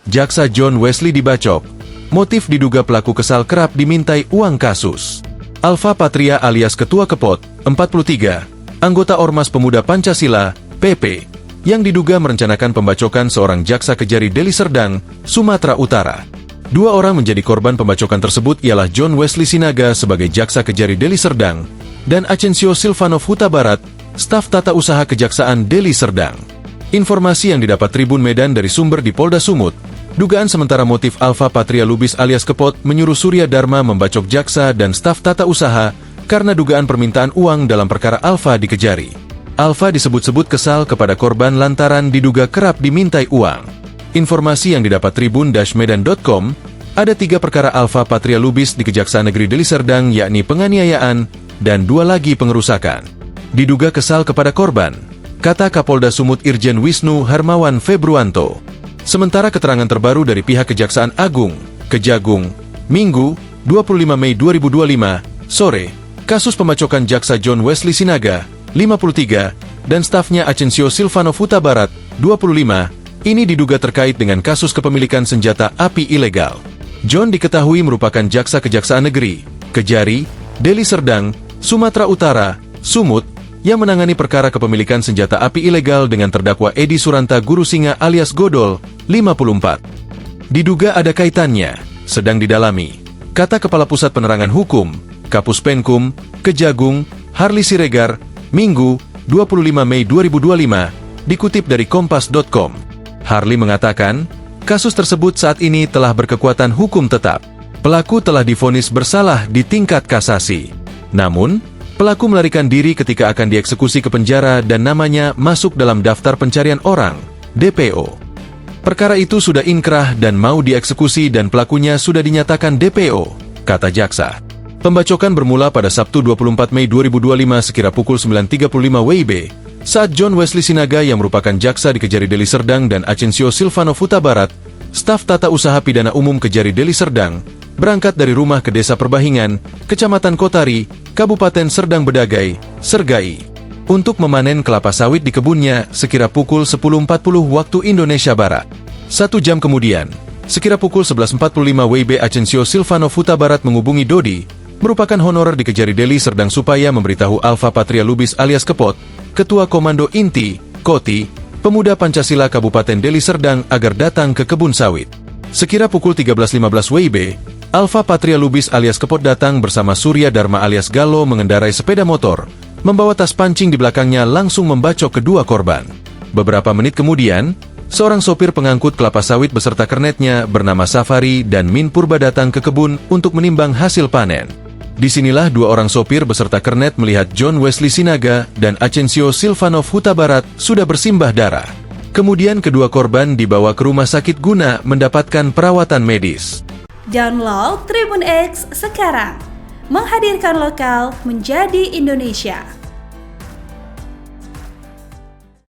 Jaksa John Wesley dibacok. Motif diduga pelaku kesal kerap dimintai uang kasus. Alfa Patria alias Ketua Kepot, 43, anggota Ormas Pemuda Pancasila, PP, yang diduga merencanakan pembacokan seorang jaksa Kejari Deli Serdang, Sumatera Utara. Dua orang menjadi korban pembacokan tersebut ialah John Wesley Sinaga sebagai jaksa Kejari Deli Serdang dan Acencio Silvanov Huta Barat, staf tata usaha Kejaksaan Deli Serdang. Informasi yang didapat Tribun Medan dari sumber di Polda Sumut, dugaan sementara motif Alfa Patria Lubis alias Kepot menyuruh Surya Dharma membacok jaksa dan staf tata usaha karena dugaan permintaan uang dalam perkara Alfa di Kejari. Alfa disebut-sebut kesal kepada korban lantaran diduga kerap dimintai uang. Informasi yang didapat tribun-medan.com, ada 3 perkara Alfa Patria Lubis di Kejaksaan Negeri Deli Serdang yakni penganiayaan dan 2 lagi pengerusakan. Diduga kesal kepada korban, kata Kapolda Sumut Irjen Wisnu Hermawan Februanto. Sementara keterangan terbaru dari pihak Kejaksaan Agung, Kejagung, Minggu, 25 Mei 2025, sore, kasus pembacokan jaksa John Wesley Sinaga, 53, dan stafnya Acencio Silvanov Huta Barat, 25, ini diduga terkait dengan kasus kepemilikan senjata api ilegal. John diketahui merupakan jaksa Kejaksaan Negeri, Kejari, Deli Serdang, Sumatera Utara, Sumut, yang menangani perkara kepemilikan senjata api ilegal dengan terdakwa Edi Suranta Guru Singa alias Godol, 54. Diduga ada kaitannya, sedang didalami, kata Kepala Pusat Penerangan Hukum, Kapus Penkum, Kejagung, Harli Siregar, Minggu, 25 Mei 2025, dikutip dari kompas.com. Harli mengatakan, kasus tersebut saat ini telah berkekuatan hukum tetap. Pelaku telah divonis bersalah di tingkat kasasi. Namun, pelaku melarikan diri ketika akan dieksekusi ke penjara dan namanya masuk dalam daftar pencarian orang, DPO. Perkara itu sudah inkrah dan mau dieksekusi dan pelakunya sudah dinyatakan DPO, kata jaksa. Pembacokan bermula pada Sabtu 24 Mei 2025 sekira pukul 9.35 WIB, saat John Wesley Sinaga yang merupakan jaksa di Kejari Deli Serdang dan Acencio Silvanov Huta Barat, staf tata usaha pidana umum Kejari Deli Serdang, berangkat dari rumah ke Desa Perbahingan, Kecamatan Kotari, Kabupaten Serdang Bedagai, Sergai, untuk memanen kelapa sawit di kebunnya sekira pukul 10.40 waktu Indonesia Barat. 1 jam kemudian, sekira pukul 11.45 WIB Acencio Silvanov Huta Barat menghubungi Dodi, merupakan honorer di Kejari Deli Serdang supaya memberitahu Alfa Patria Lubis alias Kepot, Ketua Komando Inti, Koti, Pemuda Pancasila Kabupaten Deli Serdang agar datang ke kebun sawit. Sekira pukul 13.15 WIB, Alfa Patria Lubis alias Kepot datang bersama Surya Dharma alias Galo mengendarai sepeda motor, membawa tas pancing di belakangnya langsung membacok kedua korban. Beberapa menit kemudian, seorang sopir pengangkut kelapa sawit beserta kernetnya bernama Safari dan Min Purba datang ke kebun untuk menimbang hasil panen. Disinilah 2 orang sopir beserta kernet melihat John Wesley Sinaga dan Acencio Silvanov Huta Barat sudah bersimbah darah. Kemudian kedua korban dibawa ke rumah sakit guna mendapatkan perawatan medis. Download Tribun X sekarang, menghadirkan lokal menjadi Indonesia.